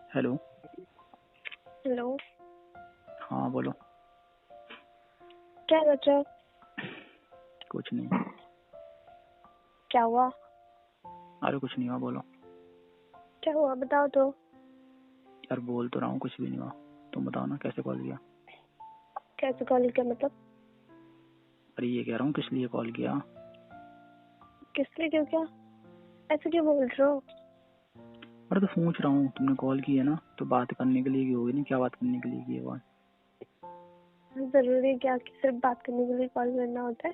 Hello. Hello. हाँ बोलो। क्या कर रहे हो? कुछ नहीं। क्या हुआ? अरे कुछ नहीं हुआ, बोलो। क्या हुआ बताओ तो। यार बोल तो रहा हूँ, कुछ भी नहीं हुआ। तुम बताओ ना, कैसे कॉल किया? कैसे कॉल किया मतलब? अरे ये कह रहा हूँ, किस लिए कॉल किया? किस लिए? क्यों? क्या ऐसे क्यों बोल रहे हो? अरे तो पूछ रहा हूँ, तुमने कॉल की है ना, तो बात करने के लिए की होगी। नहीं, क्या बात करने के लिए की है कॉल? जरूरी है क्या कि सिर्फ बात करने के लिए कॉल करना होता है?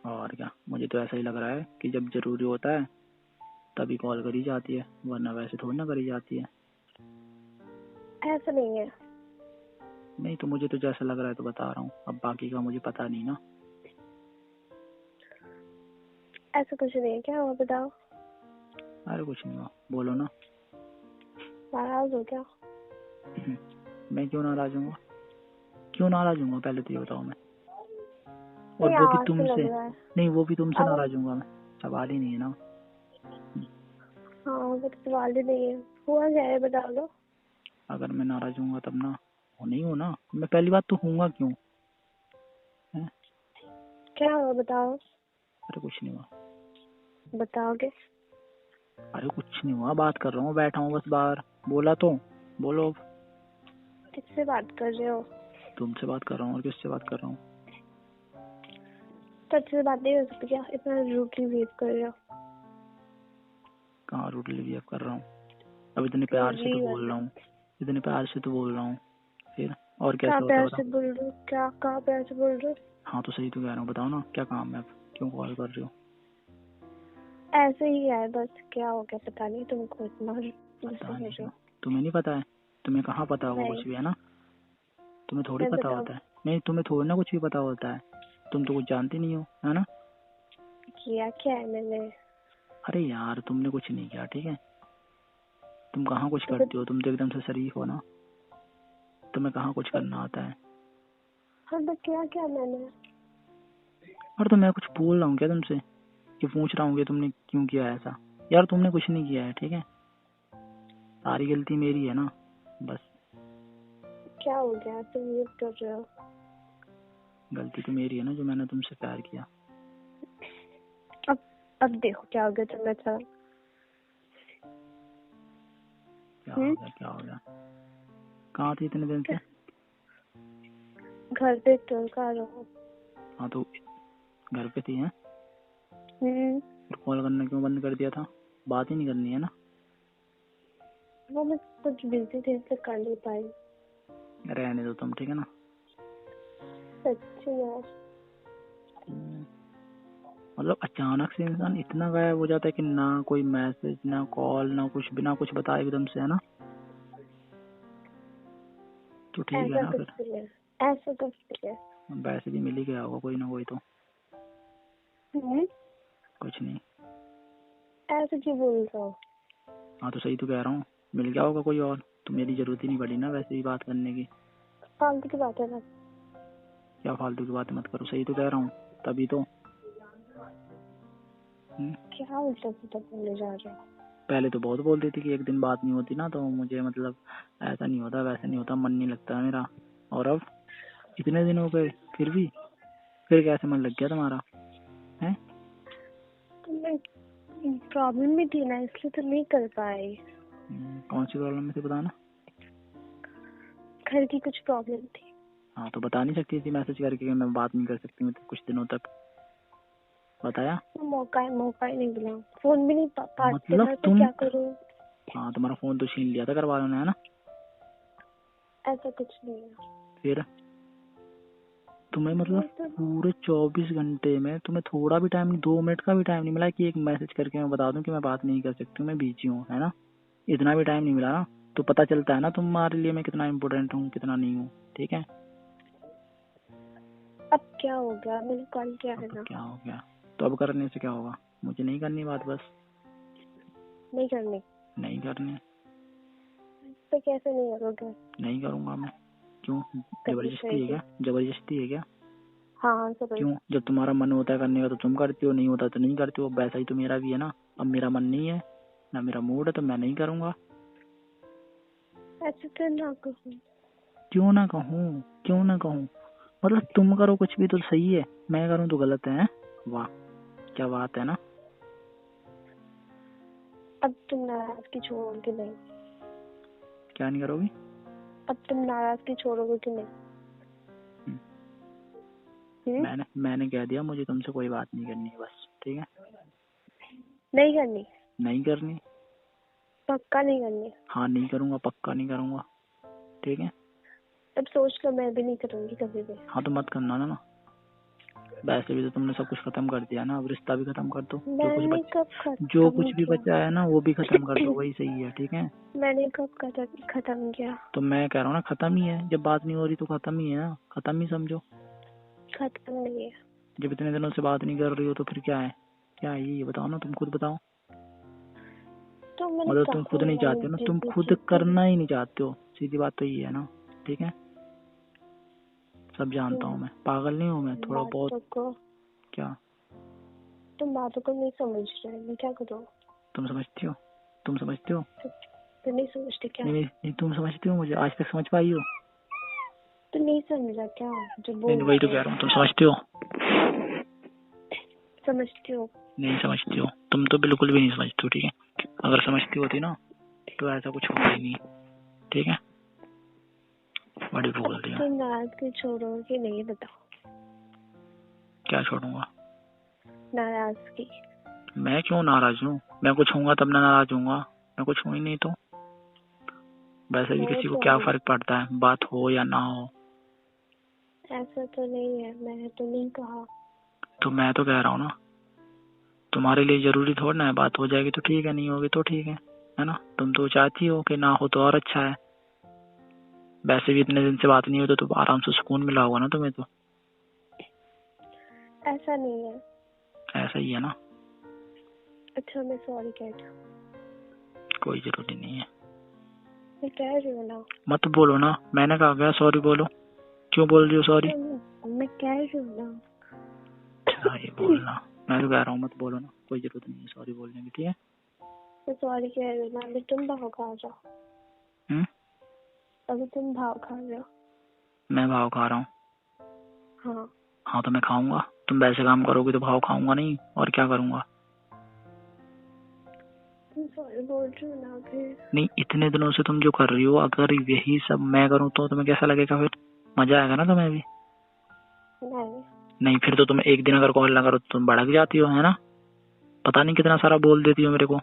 और क्या, मुझे तो ऐसा ही लग रहा है कि जब जरूरी होता है तभी कॉल करी जाती है, वरना वैसे थोड़ी ना करी जाती है। ऐसा नहीं है। नहीं तो मुझे तो जैसा लग रहा है तो बता रहा हूँ, अब बाकी का मुझे पता नहीं ना। ऐसा कुछ नहीं है। क्या हुआ बताओ। अरे कुछ नहीं हुआ, बोलो ना। नाराज हो क्या? मैं क्यों नाराज हूँ? क्यों नाराज हूँ पहले तो ये बताओ। मैं और नहीं, वो भी आवाज से तुमसे? लग रहा है। नहीं, वो भी तुमसे आवाज। नाराज हूँ मैं? सवाल ही नहीं है ना। हाँ, वो तो सवाल ही नहीं है। हुआ क्या है बता दो। अगर मैं नाराज हूँ तब ना, वो नहीं हूँ ना मैं। पहली बात तो हूँगा क्यों है? क्या हुआ बताओ। अरे कुछ नहीं हुआ। बताओगे? अरे कुछ नहीं हुआ, बात कर रहा हूँ, बैठा हूँ बस बाहर। बोला तो बोलो अब। किससे बात कर रहे हो? तुमसे बात कर रहा हूँ, और किससे बात कर रहा हूँ? तो अच्छे से बात नहीं कर सकते क्या? इतना रूडली बिहेव कर रहे हो। कहाँ रूडली बिहेव कर रहा हूँ? अब इतने प्यार से रूडली तो बोल रहा वाले। हूँ। इतने प्यार से तो बोल रहा हूँ। फिर और कहाँ कैसे होता है प्यार बताओ? से बोल रहे हो? क्या कहाँ प्यार से बोल रहे हो? हाँ तो सही तो कह रहा हूँ, बताओ ना क्या काम है, अब क्यों कॉल कर रहे हो? ऐसे ही है बस। क्या हो गया पता नहीं तुमको इतना गुस्सा पता कर नहीं रहे क्यों। हो। तुम्हें नहीं पता है? तुम्हें कहाँ पता होगा नहीं। कुछ भी, है ना? तुम्हें थोड़ी मैं पता बताओ। होता है। नहीं, तुम्हें थोड़ी ना कुछ भी पता होता है। तुम तो कुछ जानती नहीं हो, है ना? किया क्या है मैंने? अरे यार, तुमने कुछ नहीं किया, ठीक है? तुम कहाँ कुछ तो करती हो? तुम तो एकदम से शरीफ हो ना। तुम्हें कहाँ कुछ करना आता है? हाँ, तो किया क्या मैंने? और तो मैं कुछ बोल रहा हूँ क्या तुमसे, कि पूछ रहा हूँ कि तुमने क्यों किया ऐसा? यार तुमने कुछ नहीं किया है, ठीक है? सारी गलती मेरी है ना, बस। क्या हो गया? तुम ये कर रहे हो? गलती तो मेरी है ना, जो मैंने तुमसे प्यार किया। अब अब देखो क्या हो गया तुम्हें तो। क्या हो गया? क्या हो गया? कहाँ थी इतने दिन से? घर पे तो कहाँ रहो? हाँ तो घर पे थी, है? हम्म। फिर कॉल करना क्यों बंद कर दिया था? बात ही नहीं करनी है ना? वो मैं कुछ बिजी थी इसलिए कर नहीं पाई। रहने दो तुम, ठीक है ना? सच्ची यार। मतलब अचानक से इंसान इतना गायब हो जाता है कि ना कोई मैसेज, ना कॉल, ना कुछ, बिना कुछ बताए एकदम से, है ना? तो ठीक है ऐसा ना कुछ फिर। नहीं है। ऐसा कुछ नहीं है। वैसे भी मिल ही गया होगा कोई ना कोई तो। हम्म। कुछ नहीं। ऐसे क्यों बोल रहे हो? हाँ तो सही तो कह रहा हूँ, मिल गया होगा कोई और, तो मेरी जरूरत ही नहीं पड़ी ना वैसे ही बात करने की। फालतू की बात है ना। क्या फालतू की बात मत करो, सही तो कह रहा हूँ, तभी तो। क्या उल्टा पुल्टा बोले जा रहे हो? पहले तो बहुत बोलती थी कि एक दिन बात नहीं होती ना तो मुझे मतलब ऐसा नहीं होता, वैसा नहीं होता, मन नहीं लगता है मेरा। और अब इतने दिन हो गए फिर कैसे मन लग गया तुम्हारा, है? तुम्हें प्रॉब्लम भी थी ना इसलिए तो नहीं कर पाई। कौन सी प्रॉब्लम में से बताना? घर की कुछ प्रॉब्लम थी। हाँ तो बता नहीं सकती थी मैसेज करके कि मैं बात नहीं कर सकती हूँ कुछ दिनों तक? बताया? मौका ही नहीं मिला। फोन भी नहीं पाते मतलब ना तो तुम। क्या करूँ? हाँ, तुम्हारा फोन तो छीन लिया था घर वालों ने, है ना? ऐसा कुछ नहीं है। फिर तुम्हें मतलब वो तो पूरे 24 घंटे में तुम्हें थोड़ा भी टाइम नहीं, 2 मिनट का भी टाइम नहीं मिला कि एक मैसेज करके मैं बता दूं कि मैं बात नहीं कर सकती हूँ, मैं बिजी हूँ, है ना? इतना भी टाइम नहीं मिला ना, तो पता चलता है ना तुम्हारे लिए मैं कितना इम्पोर्टेंट हूँ, कितना नहीं हूँ, ठीक है? अब क्या हो गया? मैंने कॉल किया है अब ना। क्या हो गया? तो अब करने से क्या होगा? मुझे नहीं करनी बात, बस। नहीं करनी? नहीं करनी। तो कैसे नहीं करोगे? नहीं करूंगा मैं। क्यों? करनी जबरदस्ती है पड़ेगी। क्या? जबरदस्ती है क्या? हाँ समझ। क्यों? जब तुम्हारा मन होता है करने का तो तुम करती हो, नहीं होता तो नहीं करती हो। वैसा ही तो मेरा भी है ना। अब मेरा मन नहीं है ना, मेरा मूड है, तो मैं नहीं करूंगा। ऐसे तो ना कहो। क्यों ना कहूँ, क्यों ना कहूँ? मतलब तुम करो कुछ भी तो सही है, मैं करूँ तो गलत है? वाह क्या बात है ना। अब तुम नाराजगी छोड़ोगे नहीं? क्या नहीं करोगी? अब तुम नाराजगी छोड़ोगे कि नहीं? मैंने कह दिया मुझे तुमसे कोई बात नहीं करनी है बस, ठीक है? नहीं करनी? नहीं करनी। पक्का नहीं करनी? हाँ नहीं करूँगा, पक्का नहीं करूँगा, ठीक है? अब सोच लो, मैं भी नहीं करूँगी कभी भी। हाँ तो मत करना ना। वैसे भी तो तुमने सब कुछ खत्म कर दिया ना, अब रिश्ता भी खत्म कर दो। मैंने कब जो खत्म कुछ भी किया? बचा है ना वो भी खत्म कर दो, वही सही है, ठीक है? मैंने कब खत्म किया? तो मैं कह रहा हूँ ना खत्म ही है, जब बात नहीं हो रही तो खत्म ही है ना, खत्म ही समझो। खत्म नहीं है। जब इतने दिनों से बात नहीं कर रही हो तो फिर क्या है? क्या है ये बताओ ना, तुम खुद बताओ। तो मैंने मतलब तुम कहा खुद नहीं चाहते हो ना, तुम खुद करना ही नहीं चाहते हो, सीधी बात तो ये है ना, ठीक है? सब जानता हूँ मैं, पागल नहीं हूँ मैं, थोड़ा बहुत। क्या तुम बातों को नहीं समझ रहे, मैं क्या करूँ? तुम समझती हो? तुम समझते हो? तो नहीं समझते क्या? नहीं तुम समझती हो मुझे, आज तक समझ पाई हो? तो नहीं समझा क्या जो नहीं वही तो कह रहा हूँ, तुम समझती हो? समझती हो? नहीं समझती हो, तुम तो बिल्कुल भी नहीं समझती हो, ठीक है? अगर समझती होती ना तो ऐसा कुछ होता ही नहीं, ठीक है? बड़ी बोल रही हो। तुम नाराजगी छोड़ोगे कि नहीं बताओ? क्या छोड़ूंगा? नाराजगी। मैं क्यों नाराज हूँ? मैं कुछ होऊंगा तब ना नाराज होऊंगा, मैं कुछ हूँ ही नहीं तो। वैसे भी किसी को क्या फर्क पड़ता है बात हो या ना हो? ऐसा तो नहीं है, मैंने तो नहीं कहा। तो मैं तो कह रहा हूँ ना, तुम्हारे लिए जरूरी थोड़ा ना है, बात हो जाएगी तो ठीक है, नहीं होगी तो ठीक है ना? तुम तो चाहती हो कि ना हो तो और अच्छा है। वैसे भी इतने दिन से बात नहीं हुई तो आराम से सुकून मिला होगा ना तुम्हें तो। ऐसा नहीं है। ऐसा ही है ना? अच्छा मैं सॉरी कह रही हूँ। कोई जरूरी नहीं है। मैं कह रही हूँ ना। मत बोलो ना, मैंने कहा गया सॉरी बोलो। क्यों बोल रही हो सॉरी? मैं कह रही हूँ ना। क्या ये बोलना? मैं तो कह रहा हूँ मत बोलो ना, कोई जरूरत नहीं है सॉरी बोलने की, ठीक है? मैं सॉरी कह रही हूँ ना, अभी तुम भाव खा जाओ। अभी तुम भाव खा रहे हो। मैं भाव खा रहा हूँ? हाँ तो मैं खाऊंगा। तुम वैसे काम करोगे तो भाव खाऊंगा नहीं, और क्या करूंगा? तुम सॉरी बोल रही हो ना फिर? नहीं, इतने दिनों से तुम जो कर रही हो, अगर यही सब मैं करूँ तो तुम्हें कैसा लगेगा? फिर मजा आएगा ना तुम्हें भी? नहीं फिर तो तुम एक दिन अगर कॉल ना करो तो तुम भड़क जाती हो, है ना? पता नहीं कितना सारा बोल देती हो मेरे को।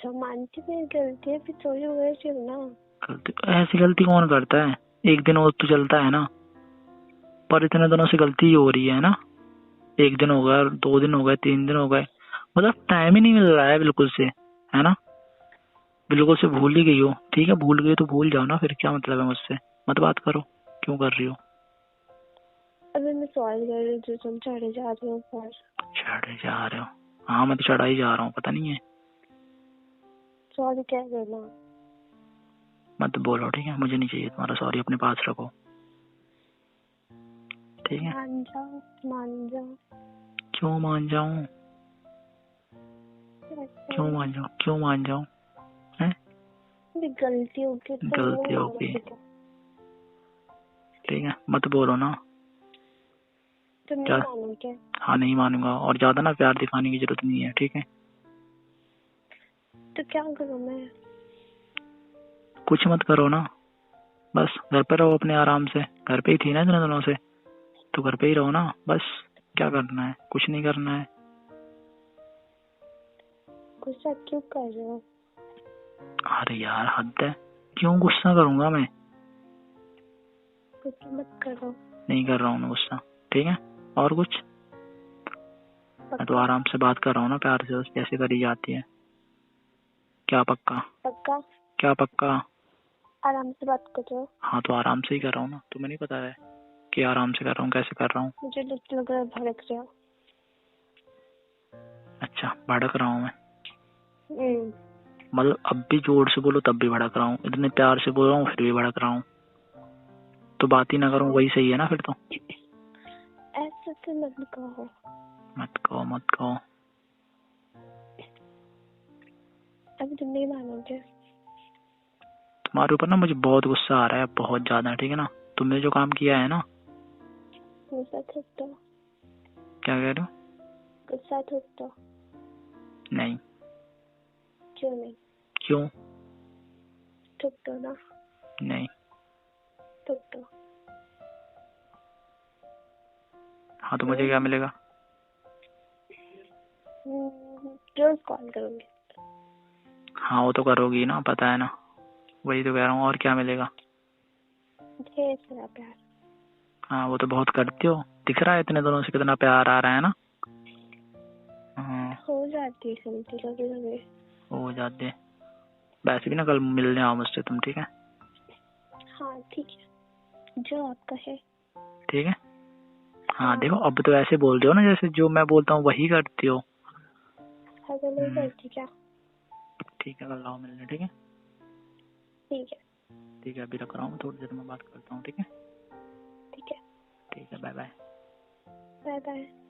मानती मेरी गलती है, फिर सॉरी वगैरह क्यों ना? गलती? ऐसी गलती कौन करता है? एक दिन और तो चलता है ना, पर इतने दिनों से गलती ही हो रही है ना। एक दिन हो गया, 2 दिन हो गए, 3 दिन हो गए, मतलब टाइम ही नहीं मिल रहा है बिल्कुल से, है ना? बिल्कुल से भूल ही गई हो, ठीक है? भूल गई तो भूल जाओ ना, फिर क्या मतलब है मुझसे? मत बात करो, क्यों कर रही हो? अभी मैं सॉरी कर रही हूँ, तुम चढ़े जा रहे हो ऊपर। चढ़े जा रहे हो? हाँ मैं तो चढ़ा ही जा रहा हूँ, पता नहीं है। सॉरी कह देना। मत बोलो, ठीक है? मुझे नहीं चाहिए तुम्हारा सॉरी, अपने पास रखो, ठीक है? मान जाओ, मान जाओ। क्यों मान जाऊं? क्यों मान जाऊं? क्यों मान जाऊं? हैं? गलती होगी तो गलती होगी, ठीक है? मत बोलो ना। तुम नहीं मानोगे? हाँ नहीं मानूंगा, और ज्यादा ना प्यार दिखाने की जरूरत नहीं है, ठीक है? तो क्या करूं मैं? कुछ मत करो ना, बस घर पे रहो अपने आराम से। घर पे ही थी ना इतने दिनों से, तो घर पे ही रहो ना बस। क्या करना है? कुछ नहीं करना है। गुस्सा क्यों कर रहे हो? अरे यार हद है, क्यों गुस्सा करूंगा मैं? गुस्सा मत करो। नहीं कर रहा हूँ मैं गुस्सा, ठीक है? और कुछ? मैं तो आराम से बात कर रहा हूँ ना, प्यार से, जैसे करी जाती है। क्या पक्का? पक्का? क्या पक्का? आराम से बात करो। हाँ तो आराम से ही कर रहा हूँ ना, तुम्हें नहीं पता है कि आराम से कर रहा हूँ? कैसे कर रहा हूँ? मुझे लग रहा है भड़क रहे हो। अच्छा भड़क रहा हूँ मैं? मतलब अब भी जोर से बोलो तब भी भड़क रहा हूँ, इतने प्यार से बोल रहा हूँ फिर भी भड़क रहा हूँ। तो बात ही ना करूँ वही सही है ना फिर तो? ऐसे तो मत कहो। मत कहो, मत कहो। अभी तुम नहीं मानोगे? तुम्हारे ऊपर ना मुझे बहुत गुस्सा आ रहा है, बहुत ज्यादा, ठीक है ना। तुमने जो काम किया है ना। गुस्सा थूक दो। क्या कह रहे हो? गुस्सा थूक दो। नहीं। क्यों नहीं? क्यों? थूक दो ना। नहीं। थूक दो। हाँ तो मुझे क्या मिलेगा? रोज कॉल करूंगी। हाँ वो तो करोगी ना, पता है ना, वही तो कह रहा हूँ, और क्या मिलेगा? ढेर सारा प्यार। हाँ वो तो बहुत करती हो, दिख रहा है इतने दिनों से कितना प्यार आ रहा है ना। हाँ हो जाती है गलती कभी कभी। हो जाते। वैसे भी ना कल मिलने आओ मुझसे तुम, ठीक है? हाँ ठीक है, जो आपका है। ठीक है। हाँ हाँ। देखो, अब तो ऐसे बोल रहे हो ना जैसे जो मैं बोलता हूँ वही करती हो। हाँ तो नहीं करती क्या? ठीक है, कल आओ मिलने, ठीक है? ठीक है। ठीक है, अभी रख रहा हूँ, थोड़ी देर में बात करता हूँ, ठीक है? ठीक है। ठीक है, बाय बाय। Bye bye.